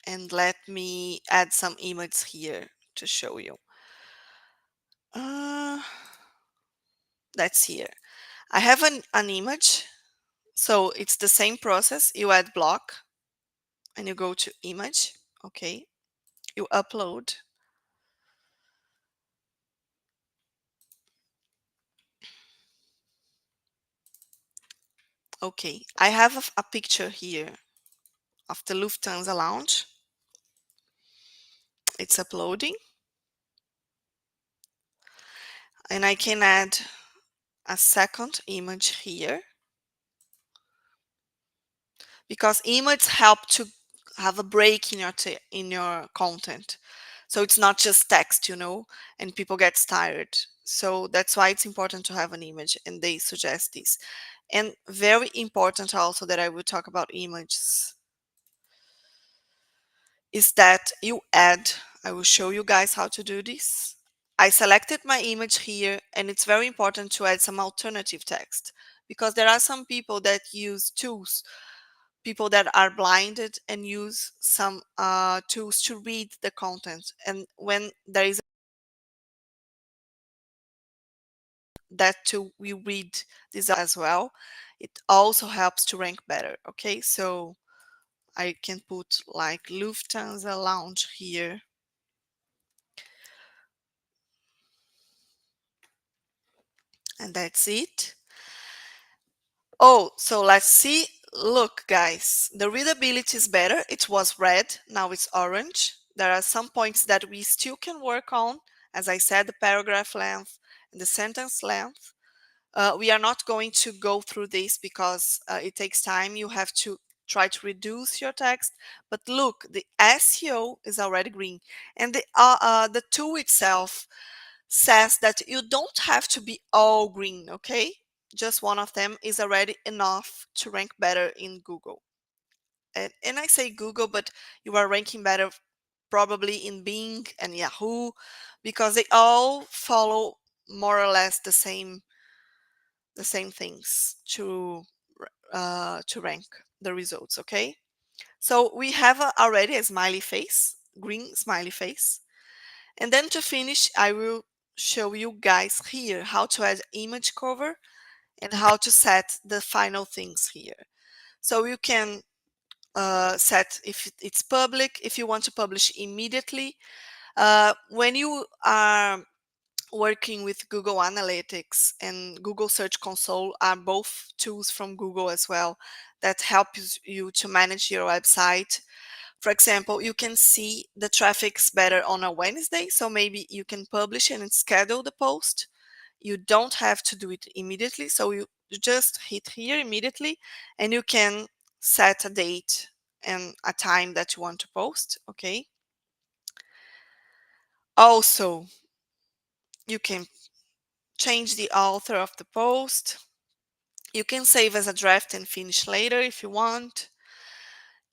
And let me add some images here to show you. Uh, that's here. I have an image. So it's the same process. You add block and you go to image. Okay. You upload. Okay. I have a picture here of the Lufthansa lounge. It's uploading. And I can add a second image here, because images help to have a break in your content. So it's not just text, and people get tired. So that's why it's important to have an image, and they suggest this. And very important also that I will talk about images is that I will show you guys how to do this. I selected my image here, and it's very important to add some alternative text, because there are some people that use tools, people that are blinded and use some tools to read the content. And when there is that tool, we read this as well. it also helps to rank better. Okay, so I can put like Lufthansa Lounge here. And that's it. Oh, so let's see. Look, guys, the readability is better. It was red, now it's orange. There are some points that we still can work on. As I said, the paragraph length and the sentence length. We are not going to go through this because it takes time. You have to try to reduce your text. But look, the SEO is already green. And the tool itself says that you don't have to be all green, okay? Just one of them is already enough to rank better in Google. And I say Google, but you are ranking better probably in Bing and Yahoo because they all follow more or less the same things to rank the results. Okay, so we have already a smiley face, green smiley face, and then to finish, I will show you guys here how to add image cover and how to set the final things here. So you can set if it's public, if you want to publish immediately. When you are working with Google Analytics and Google Search Console are both tools from Google as well that help you to manage your website. For example, you can see the traffic's better on a Wednesday, so maybe you can publish and schedule the post. You don't have to do it immediately, so you just hit here immediately and you can set a date and a time that you want to post, okay? Also, you can change the author of the post. You can save as a draft and finish later if you want.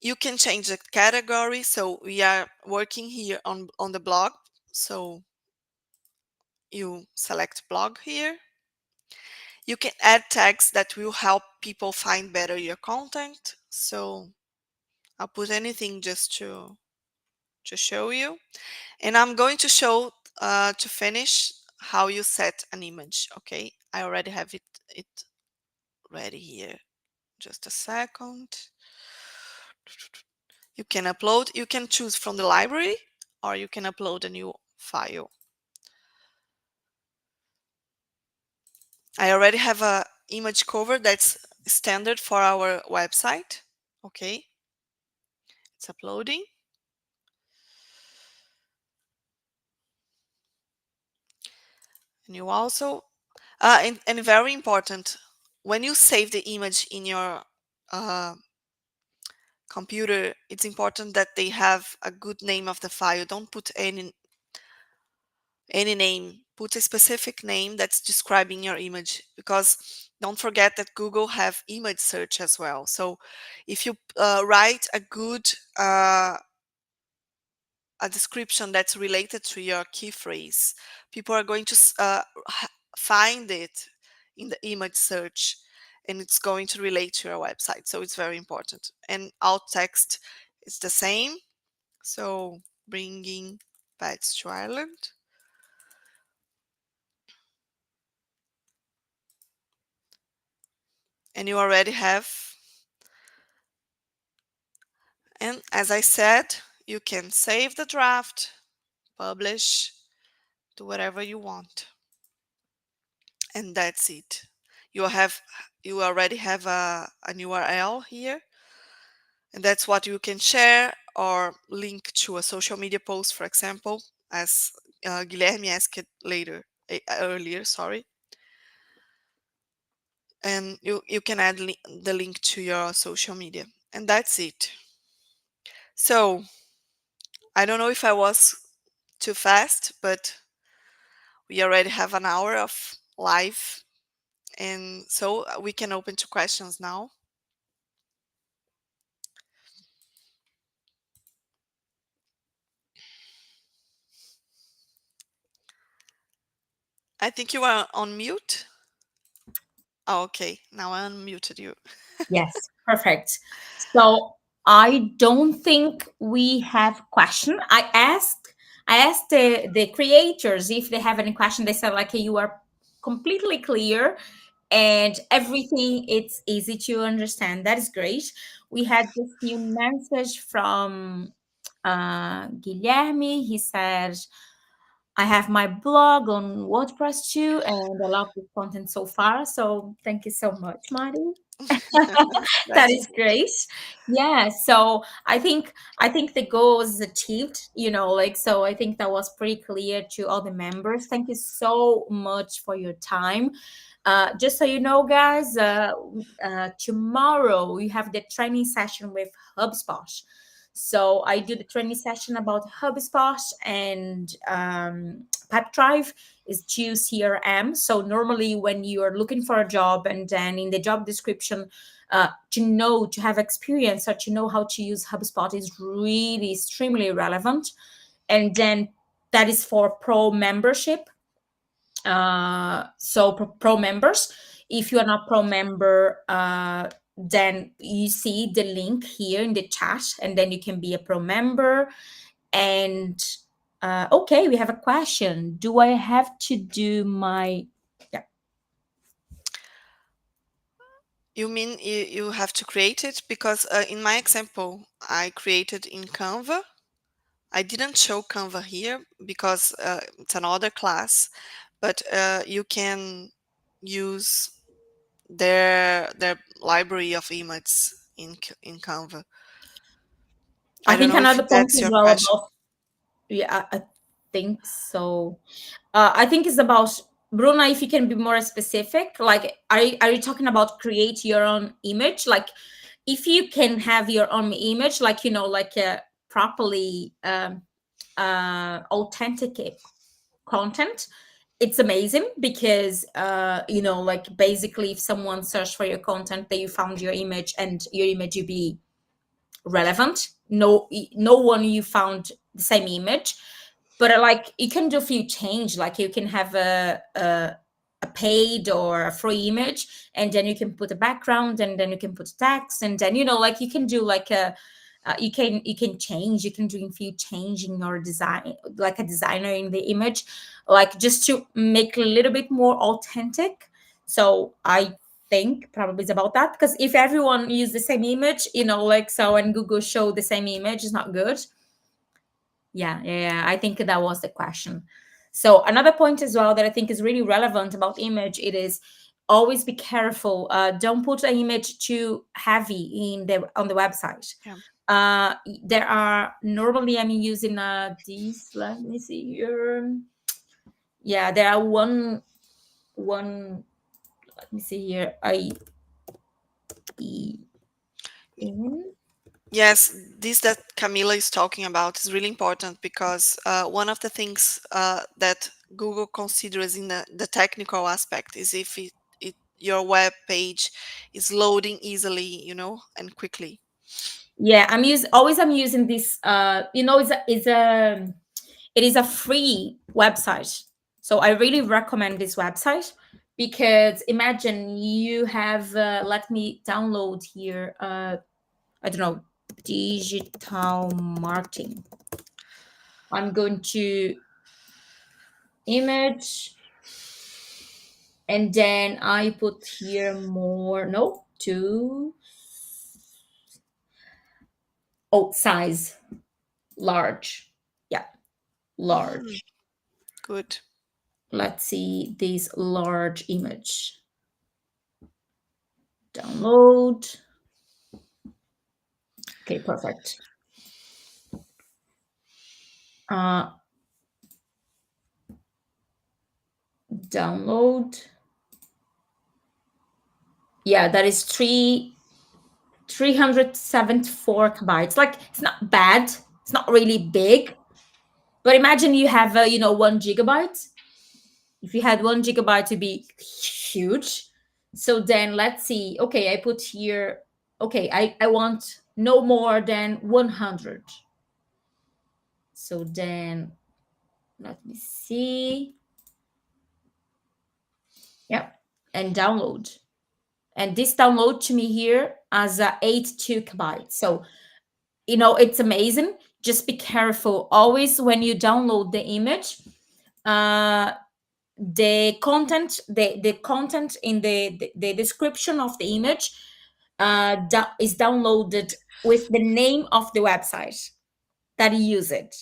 You can change the category. So we are working here on the blog. So you select blog here. You can add tags that will help people find better your content. So I'll put anything just to show you. And I'm going to show to finish how you set an image. Okay, I already have it ready here. Just a second. You can upload, you can choose from the library or you can upload a new file. I already have a image cover that's standard for our website. Okay, it's uploading. And you also, and very important, when you save the image in your computer, it's important that they have a good name of the file. Don't put any name. Put a specific name that's describing your image, because don't forget that Google have image search as well. So if you write a good a description that's related to your key phrase, people are going to find it in the image search and it's going to relate to your website. So it's very important. And alt text is the same. So bringing pets to Ireland. And you already have. And as I said, you can save the draft, publish, do whatever you want. And that's it. You already have an URL here, and that's what you can share or link to a social media post, for example, as Guilherme asked earlier, sorry. And you can add the link to your social media, and that's it. So I don't know if I was too fast, but we already have an hour of live, and so we can open to questions now. I think you are on mute. Oh, okay, now I unmuted you. Yes, perfect. So I don't think we have question. I asked the creators if they have any question. They said like, hey, you are completely clear. and everything it's easy to understand. That is great. We had this new message from Guilherme. He said, I have my blog on WordPress too, and I love the content so far. So thank you so much, Marty. That That's is great. Yeah. So I think the goal is achieved, like, so I think that was pretty clear to all the members. Thank you so much for your time. Just so you know, guys, tomorrow we have the training session with HubSpot. So I do the training session about HubSpot and Pipedrive is choose CRM. So normally when you are looking for a job and then in the job description, to have experience or to know how to use HubSpot is really extremely relevant. And then that is for pro membership. So pro members, if you are not pro member, then you see the link here in the chat, and then you can be a pro member. And okay, we have a question. Do I have to do my, yeah, You mean you have to create it? Because in my example, I created in Canva. I didn't show Canva here because it's another class, but you can use their library of images in Canva. I I don't think know if another point that's as your well question. about, yeah, I think so. I think it's about, Bruna, if you can be more specific, like, are you talking about create your own image? Like, if you can have your own image, like, like a properly authentic content, it's amazing because, like, basically, if someone searched for your content, they found your image and your image would be relevant. No one you found the same image, but like you can do a few change, like you can have a paid or a free image, and then you can put a background, and then you can put text, and then like you can do like a you can change, you can do a few change in your design, like a designer in the image, like just to make a little bit more authentic. So I think probably it's about that, because if everyone use the same image, like, so, and Google show the same image, is not good. Yeah, I think that was the question. So another point as well that I think is really relevant about image, it is always be careful. Don't put an image too heavy on the website. Yeah. There are, normally I'm using these. Let me see here. Yeah, there are one. Let me see here. E in. Yes, this that Camila is talking about is really important because one of the things that Google considers in the technical aspect is if your web page is loading easily, and quickly. Yeah, I'm using this. It is a free website. So I really recommend this website, because imagine you have, let me download here, I don't know, digital marketing. I'm going to image, and then I put here more, no, to, oh, size, large. Yeah, Mm, large. good. Let's see this large image. Download. Okay, perfect. Uh, Download. Yeah, that is 374 kilobytes. Like, it's not bad. It's not really big. But imagine you have 1 gigabyte. If you had 1 gigabyte, to be huge. So then let's see. Okay, I put here. Okay, I want no more than 100. So then let me see. Yep. And download. And this download to me here as a 82 kilobytes. So, it's amazing. Just be careful always when you download the image. Uh, the content in the description of the image is downloaded with the name of the website that you use it.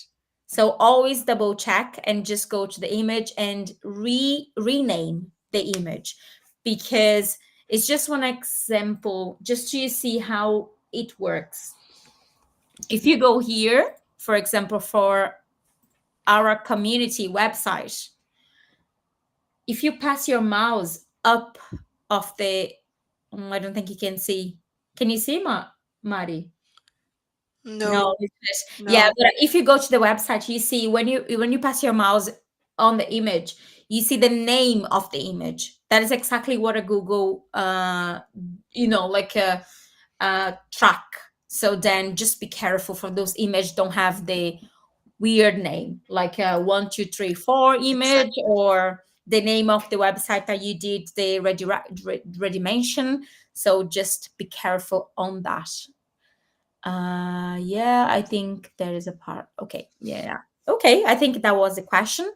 So always double check and just go to the image and rename the image, because it's just one example just to see how it works. If you go here, for example, for our community website, if you pass your mouse up of the, I don't think you can see. Can you see, Mari? No, No, it's just, yeah. no. But if you go to the website, you see when you pass your mouse on the image, you see the name of the image. That is exactly what a Google, like a track. So then just be careful for those images. Don't have the weird name like a 1234 image, Exactly. or the name of the website that you did the redimension. So just be careful on that. Yeah, I think there is a part. Okay, yeah. Okay, I think that was the question.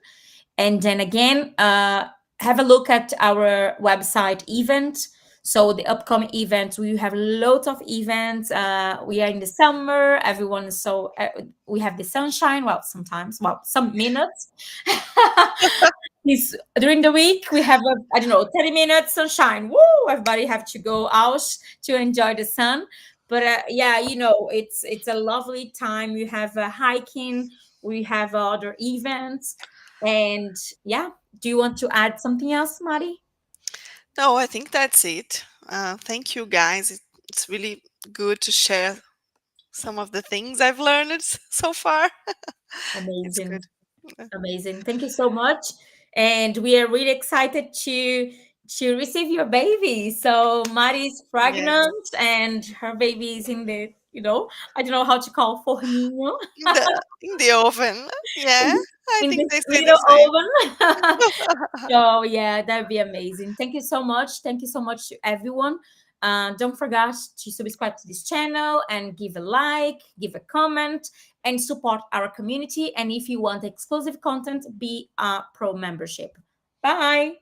And then again, have a look at our website event. So the upcoming events, we have lots of events. We are in the summer. Everyone is so we have the sunshine. Well, sometimes, well, some minutes. This during the week we have I don't know, 30 minutes sunshine. Woo! Everybody have to go out to enjoy the sun. But yeah, it's a lovely time. We have hiking. We have other events, and yeah. Do you want to add something else, Mari? No, I think that's it. Thank you, guys. It's really good to share some of the things I've learned so far. It's good. Amazing. Amazing. Thank you so much. And we are really excited to receive your baby. So Mari's Yes. pregnant and her baby is in the, I don't know how to call forninho, In the oven. Yeah, I in think this they say the little same. oven. So yeah, that'd be amazing. Thank you so much. Thank you so much to everyone. Don't forget to subscribe to this channel and give a like, give a comment, and support our community. And if you want exclusive content, be a pro membership. Bye.